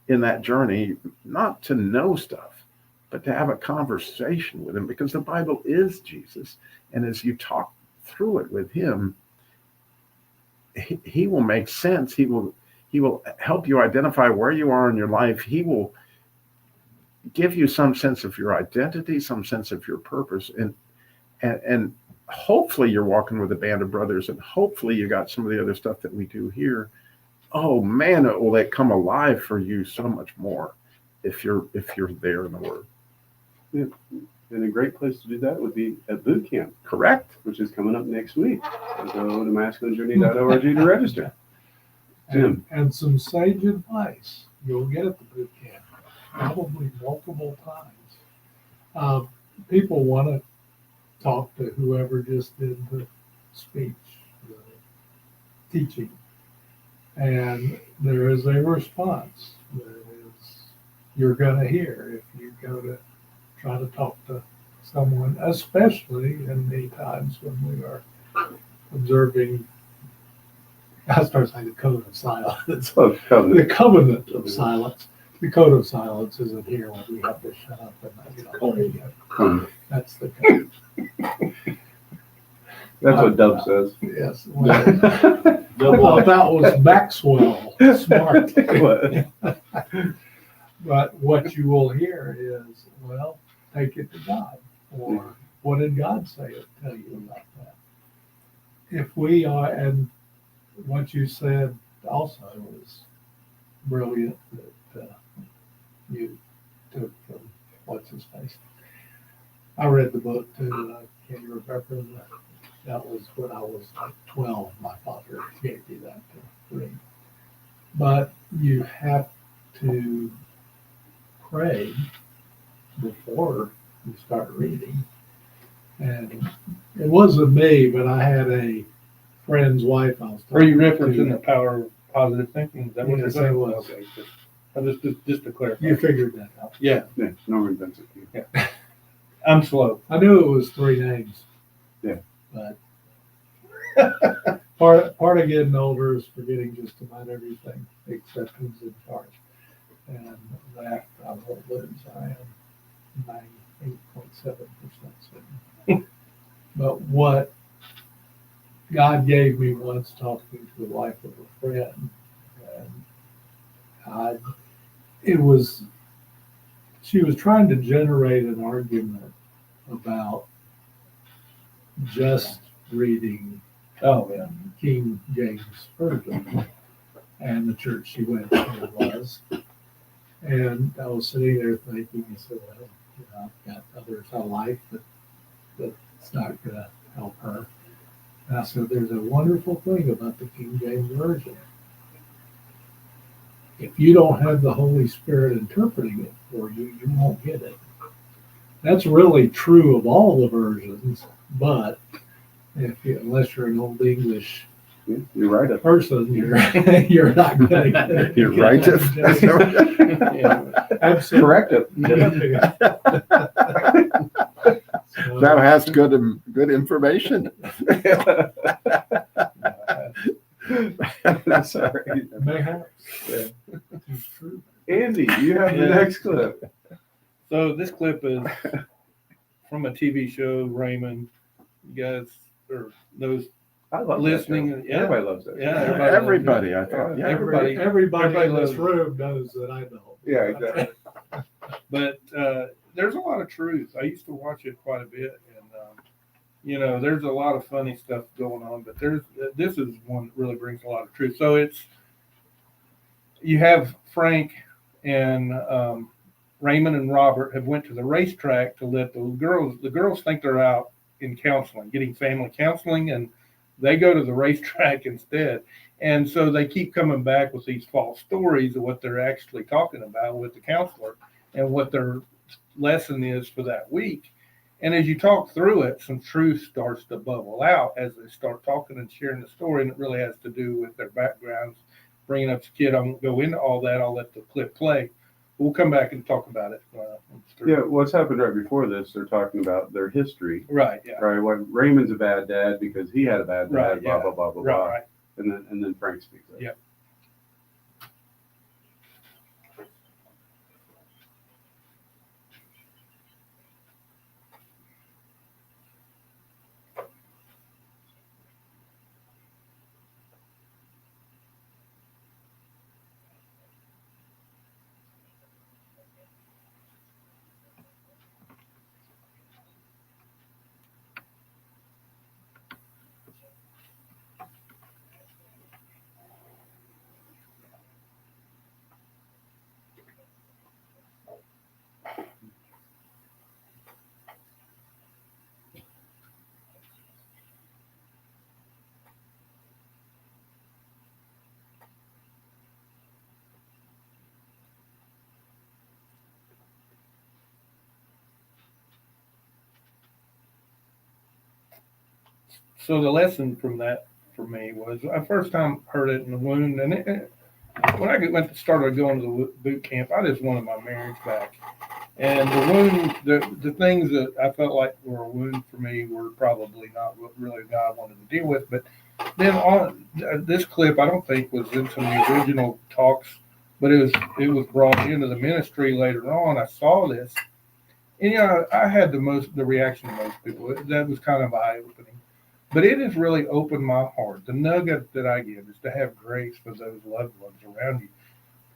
in that journey, not to know stuff, but to have a conversation with him, because the Bible is Jesus. And as you talk through it with him, he will make sense. He will help you identify where you are in your life. He will give you some sense of your identity, some sense of your purpose. And hopefully you're walking with a band of brothers, and hopefully you got some of the other stuff that we do here. Oh man, will that come alive for you so much more if you're there in the Word. Yeah. And a great place to do that would be at boot camp. Correct. Which is coming up next week. So go to masculinejourney.org to register. Jim. And some sage advice you'll get at the boot camp, probably multiple times. People want to talk to whoever just did the speech, the teaching. And there is a response that is you're going to hear if you go to try to talk to someone, especially in the times when we are observing. I start saying the code of silence. Oh, covenant. The covenant of silence. The code of silence isn't here when we have to shut up and not get on the radio. That's the code. That's what Dub says. Yes. Well, I thought that was Maxwell smart. But what you will hear is, well, take it to God. Or what did God say tell you about that? If we are, and what you said also was brilliant that you took from what's his face. I read the book too. Can you remember that was when I was like 12. My father gave me that to read. But you have to pray before you start reading. And it wasn't me, but I had a friend's wife I was Are you talking referencing to. the power of positive thinking? Is that what you're Yes, I saying? was. Okay, just to clarify. You figured that out. Yeah, Yeah, Norman Vincent. Yeah. I'm slow. I knew it was 3 names. Yeah. But part of getting older is forgetting just about everything except who's in charge. And that I won't lose. I am 98.7% certain. But what God gave me once talking to the wife of a friend, and she was trying to generate an argument about just reading Oh, yeah. King James Version and the church she went to was. And I was sitting there thinking, I said, well, you know, I've got others I like, but it's not going to help her. And I said, there's a wonderful thing about the King James Version. If you don't have the Holy Spirit interpreting it for you, you won't get it. That's really true of all the versions, but unless you're an old English Yeah, you're right. person, you're not going to get it. You're right. Yeah. Absolutely. Correct it. So, That has good information. Sorry. mayhaps. Yeah. It's true. Andy, you have the Yeah. next clip. So this clip is from a TV show, Raymond. You guys are those I love listening. That show. Yeah. Everybody loves that. Yeah, show. Everybody, I thought. Yeah. Everybody- Everybody in loves this it. room knows that I know. Yeah, exactly. But there's a lot of truth. I used to watch it quite a bit, and you know, there's a lot of funny stuff going on. But this is one that really brings a lot of truth. So you have Frank and Raymond and Robert have went to the racetrack to let the girls think they're out in counseling, getting family counseling, and they go to the racetrack instead. And so they keep coming back with these false stories of what they're actually talking about with the counselor and what their lesson is for that week. And as you talk through it, some truth starts to bubble out as they start talking and sharing the story. And it really has to do with their backgrounds, bringing up the kid. I won't go into all that. I'll let the clip play. We'll come back and talk about it. Yeah, what's happened right before this, they're talking about their history. Right. Yeah. Right. Well, Raymond's a bad dad because he had a bad dad, Right, blah, yeah. blah, blah, blah, blah. Right. And then Frank speaks up. Yeah. So the lesson from that for me was I first time heard it in the wound, and when I started going to the boot camp, I just wanted my marriage back. And the wound, the things that I felt like were a wound for me were probably not what really God wanted to deal with. But then on this clip, I don't think was in some of the original talks, but it was brought into the ministry later on. I saw this, and I had the reaction of most people. That was kind of eye opening. But it has really opened my heart. The nugget that I give is to have grace for those loved ones around you.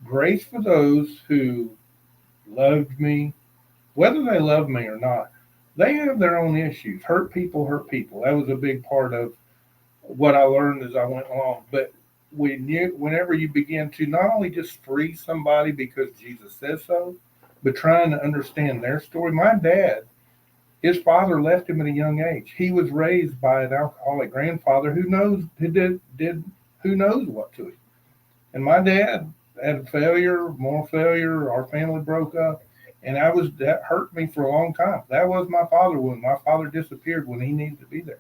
Grace for those who loved me, whether they love me or not. They have their own issues. Hurt people hurt people. That was a big part of what I learned as I went along. But whenever you begin to not only just free somebody because Jesus says so, but trying to understand their story. My dad, his father left him at a young age. He was raised by an alcoholic grandfather who knows what to him. And my dad had moral failure. Our family broke up, and that hurt me for a long time. That was my father wound. My father disappeared when he needed to be there.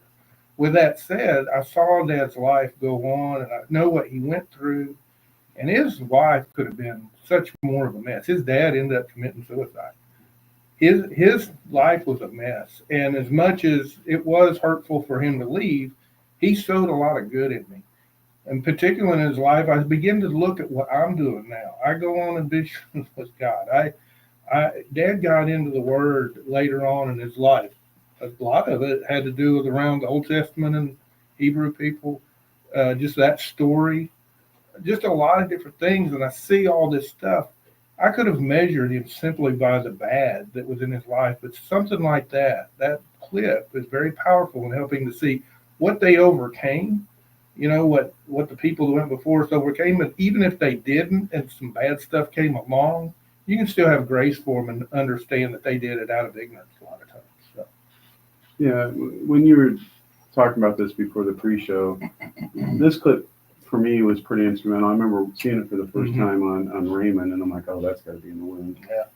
With that said, I saw Dad's life go on, and I know what he went through. And his wife could have been such more of a mess. His dad ended up committing suicide. His life was a mess, and as much as it was hurtful for him to leave, he showed a lot of good in me. And particularly in his life, I begin to look at what I'm doing now. I go on ambitions with God. Dad got into the Word later on in his life. A lot of it had to do with around the Old Testament and Hebrew people, just that story, just a lot of different things. And I see all this stuff. I could have measured him simply by the bad that was in his life, but something like that clip is very powerful in helping to see what they overcame, what the people that went before us overcame. And even if they didn't and some bad stuff came along, you can still have grace for them and understand that they did it out of ignorance a lot of times. So. Yeah, when you were talking about this before the pre-show, this clip for me was pretty instrumental. I remember seeing it for the first time on Raymond, and I'm like, oh, that's got to be in the wound. Yeah.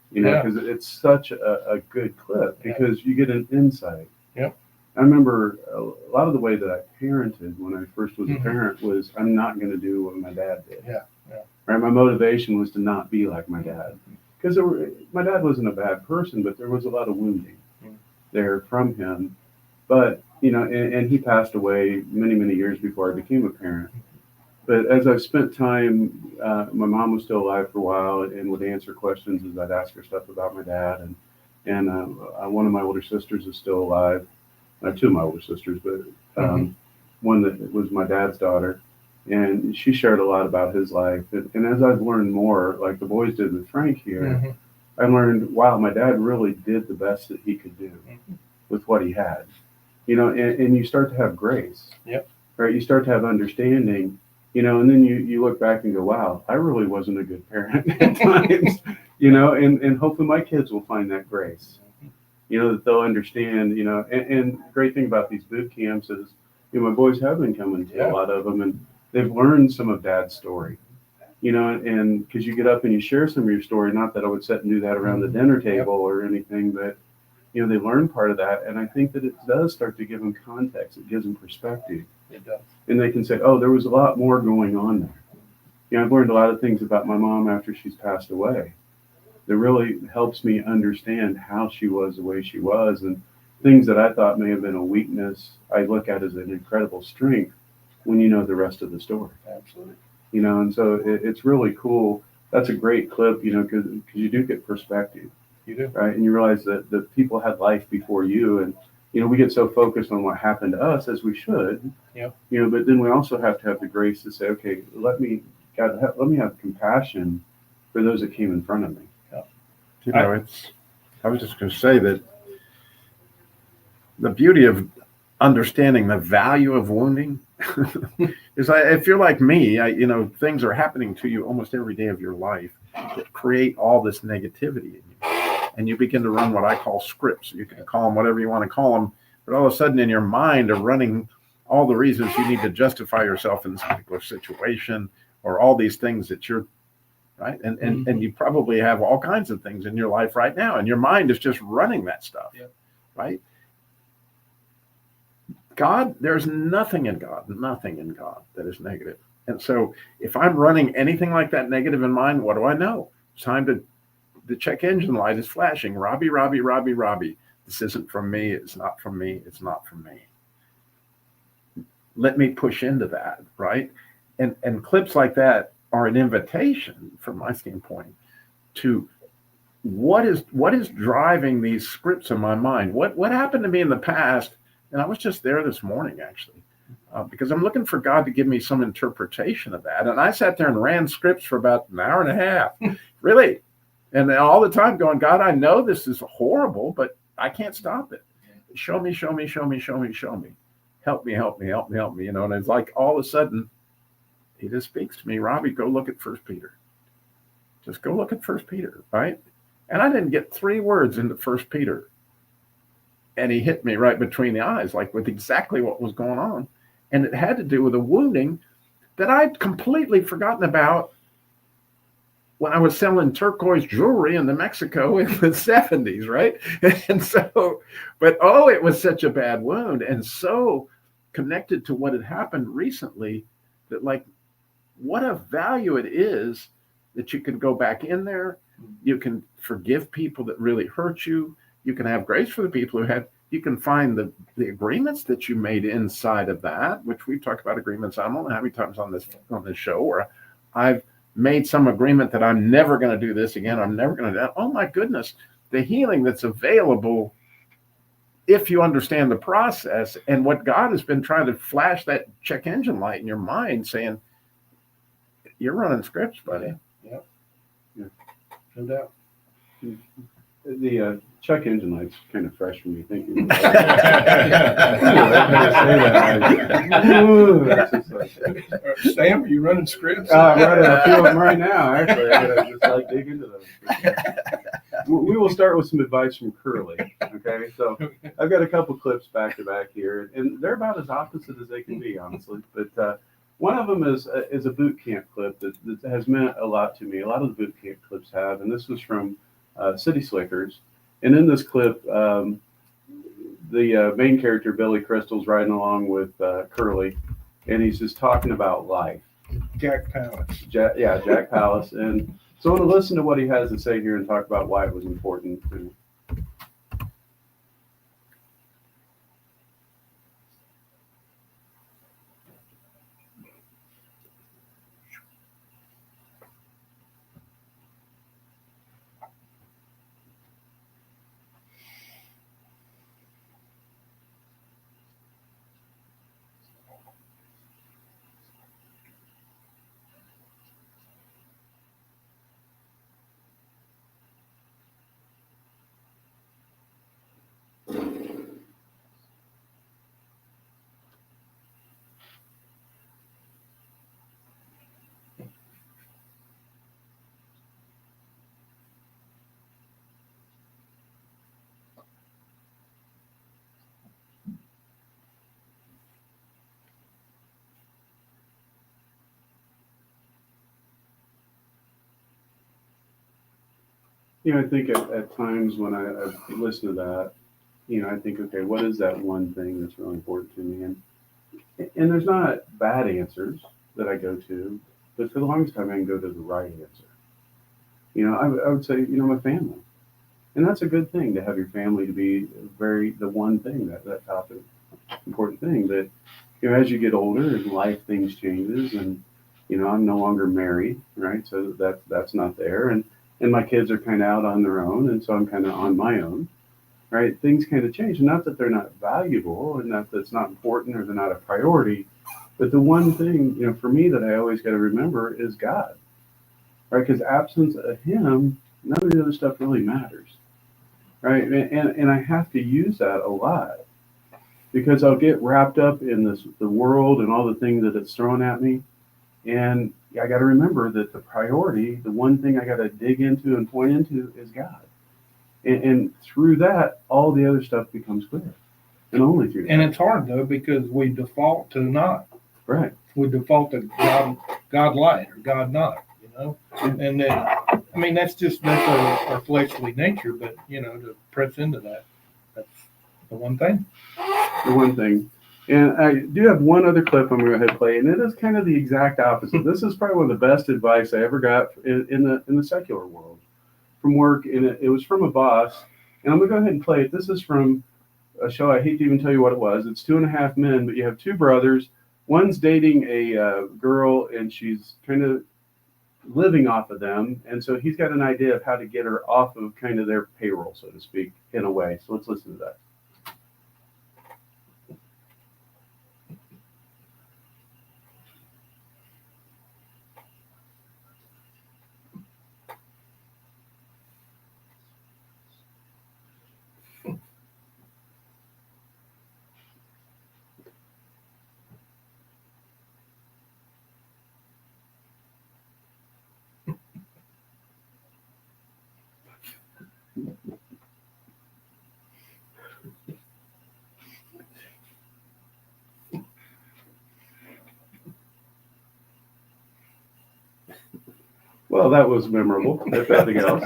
Because it's such a good clip because you get an insight. Yep. I remember a lot of the way that I parented when I first was a parent was I'm not going to do what my dad did. Yeah. Right. My motivation was to not be like my dad because my dad wasn't a bad person, but there was a lot of wounding there from him. But and he passed away many, many years before I became a parent. But as I've spent time, my mom was still alive for a while and would answer questions as I'd ask her stuff about my dad. And one of my older sisters is still alive. Two of my older sisters, but one that was my dad's daughter. And she shared a lot about his life. And as I've learned more, like the boys did with Frank here, I learned, wow, my dad really did the best that he could do with what he had. And you start to have grace. Yep. Right? You start to have understanding. And then you look back and go, wow, I really wasn't a good parent at times, and hopefully my kids will find that grace, that they'll understand, and great thing about these boot camps is, my boys have been coming to a lot of them and they've learned some of Dad's story, and because you get up and you share some of your story, not that I would sit and do that around the dinner table or anything, but, they learn part of that. And I think that it does start to give them context. It gives them perspective. It does. And they can say, oh, there was a lot more going on there. I've learned a lot of things about my mom after she's passed away. That really helps me understand how she was the way she was, and things that I thought may have been a weakness, I look at as an incredible strength when you know the rest of the story. Absolutely. And so it's really cool. That's a great clip, because you do get perspective. You do. Right? And you realize that the people had life before you, and we get so focused on what happened to us, as we should. Yeah. But then we also have to have the grace to say, okay, let me have compassion for those that came in front of me. Yeah. I was just going to say that the beauty of understanding the value of wounding is, if you're like me, things are happening to you almost every day of your life that create all this negativity in you. And you begin to run what I call scripts. You can call them whatever you want to call them, but all of a sudden in your mind are running all the reasons you need to justify yourself in this particular situation, or all these things that you're right. And you probably have all kinds of things in your life right now, and your mind is just running that stuff. Yep. Right. God, there's nothing in God that is negative. And so if I'm running anything like that negative in mind, what do I know? It's time to, the check engine light is flashing. Robbie, Robbie, Robbie, Robbie. This isn't from me. It's not from me. It's not from me. Let me push into that, right? And clips like that are an invitation, from my standpoint, to what is driving these scripts in my mind. What happened to me in the past? And I was just there this morning, actually, because I'm looking for God to give me some interpretation of that. And I sat there and ran scripts for about an hour and a half, really. And all the time going, God, I know this is horrible, but I can't stop it. Show me, show me, show me, show me, show me. Help me, help me, help me, help me. And it's like all of a sudden, he just speaks to me, Robbie, go look at 1 Peter. Just go look at 1 Peter, right? And I didn't get 3 words into 1 Peter. And he hit me right between the eyes, like with exactly what was going on. And it had to do with a wounding that I'd completely forgotten about when I was selling turquoise jewelry in New Mexico in the 70s, right? And so, but it was such a bad wound and so connected to what had happened recently that, like, what a value it is that you can go back in there. You can forgive people that really hurt you. You can have grace for the people who had, you can find the agreements that you made inside of that, which we've talked about agreements. I don't know how many times on this show where I've made some agreement that I'm never going to do this again. I'm never going to do that. Oh my goodness, the healing that's available if you understand the process and what God has been trying to flash that check engine light in your mind saying, you're running scripts, buddy. Yep. Yeah. No doubt. The check engine light's kind of fresh for me thinking about it. Sam, are you running scripts? I'm running a few of them right now, actually. I'm gonna just like dig into those. We will start with some advice from Curly. Okay, so I've got a couple clips back to back here, and they're about as opposite as they can be, honestly. But one of them is a boot camp clip that has meant a lot to me. A lot of the boot camp clips have, and this was from City Slickers. And in this clip, the main character, Billy Crystal's riding along with Curly, and he's just talking about life. Jack Palance. Jack Palance. And so I want to listen to what he has to say here and talk about why it was important. I think at times when I listen to that, I think, okay, what is that one thing that's really important to me? And there's not bad answers that I go to, but for the longest time I can go to the right answer. I would say, my family. And that's a good thing to have your family to be the one thing, that top important thing that, as you get older and life things changes and, I'm no longer married, right? So that's not there. And my kids are kind of out on their own, and so I'm kind of on my own, right? Things kind of change. And not that they're not valuable and not that it's not important or they're not a priority, but the one thing, for me that I always got to remember is God, right? Because absence of Him, none of the other stuff really matters, right? And I have to use that a lot because I'll get wrapped up in the world and all the things that it's throwing at me. And I got to remember that the priority, the one thing I got to dig into and point into is God. And through that, all the other stuff becomes clear. And only through that. And it's hard, though, because we default to not. Right. We default to God light or God not, And then, that's our fleshly nature, but, to press into that, that's the one thing. The one thing. And I do have one other clip I'm going to go ahead and play, and it is kind of the exact opposite. This is probably one of the best advice I ever got in the secular world from work, and it was from a boss. And I'm going to go ahead and play it. This is from a show. I hate to even tell you what it was. It's 2.5 Men, but you have two brothers. One's dating a girl, and she's kind of living off of them, and so he's got an idea of how to get her off of kind of their payroll, so to speak, in a way. So let's listen to that. Well, that was memorable, if nothing else.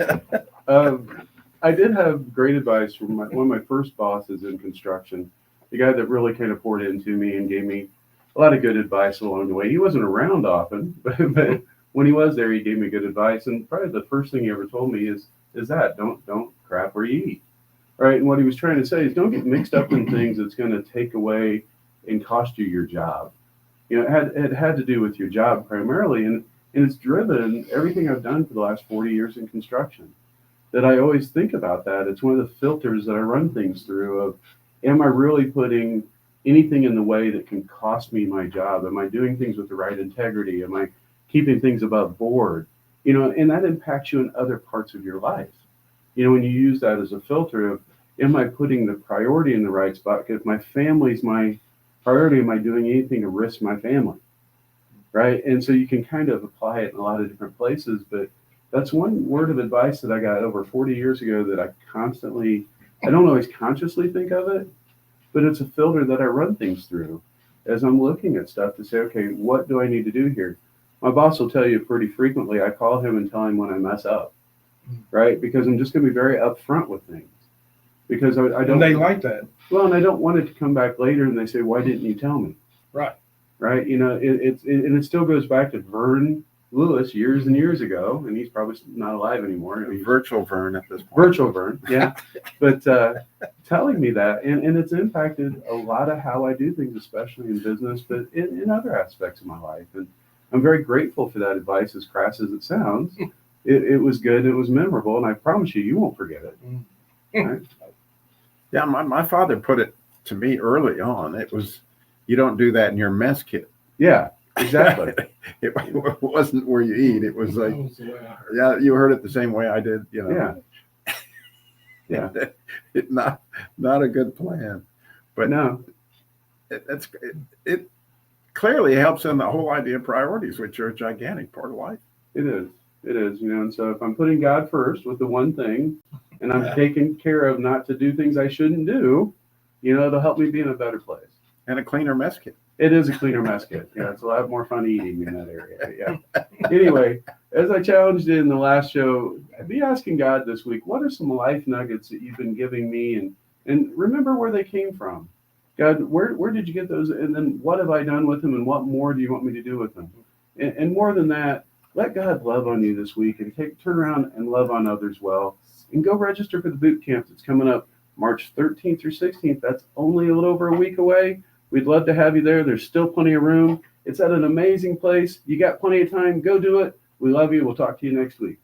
I did have great advice from one of my first bosses in construction, the guy that really kind of poured into me and gave me a lot of good advice along the way. He wasn't around often, but when he was there, he gave me good advice. And probably the first thing he ever told me is that don't crap where you eat, right? And what he was trying to say is don't get mixed up in things that's going to take away and cost you your job. You know, it had to do with your job primarily, and it's driven everything I've done for the last 40 years in construction. That I always think about that. It's one of the filters that I run things through of, am I really putting anything in the way that can cost me my job? Am I doing things with the right integrity? Am I keeping things above board? You know, and that impacts you in other parts of your life. You know, when you use that as a filter of, am I putting the priority in the right spot? If my family's my priority, am I doing anything to risk my family? Right? And so you can kind of apply it in a lot of different places, but that's one word of advice that I got over 40 years ago that I don't always consciously think of it, but it's a filter that I run things through as I'm looking at stuff to say, okay, what do I need to do here? My boss will tell you pretty frequently, I call him and tell him when I mess up, right? Because I'm just going to be very upfront with things. Because I don't. And they like that. Well, and I don't want it to come back later and they say, why didn't you tell me? Right. Right? You know, it still goes back to Vern Lewis years and years ago, and he's probably not alive anymore. I mean, Virtual Vern at this point. virtual Vern, yeah. But telling me that, and it's impacted a lot of how I do things, especially in business, but in other aspects of my life. And I'm very grateful for that advice, as crass as it sounds. It was good, it was memorable, and I promise you won't forget it. Right? Yeah, my father put it to me early on. It was, you don't do that in your mess kit. Yeah, exactly. It wasn't where you eat. It was like, That was the way I heard. yeah, you heard it the same way I did, you know. Yeah. Not a good plan. But no, It clearly helps in the whole idea of priorities, which are a gigantic part of life. it is. It is, you know, and so if I'm putting God first with the one thing, and I'm taking care of not to do things I shouldn't do, you know, it'll help me be in a better place. And a cleaner mess kit. It is a cleaner mess kit. Yeah, it's a lot more fun eating in that area. But yeah. Anyway, as I challenged in the last show, be asking God this week, what are some life nuggets that you've been giving me, and remember where they came from. God, where did you get those? And then what have I done with them, and what more do you want me to do with them? And more than that, let God love on you this week, and turn around and love on others well. And go register for the boot camp that's coming up March 13th through 16th. That's only a little over a week away. We'd love to have you there. There's still plenty of room. It's at an amazing place. You got plenty of time. Go do it. We love you. We'll talk to you next week.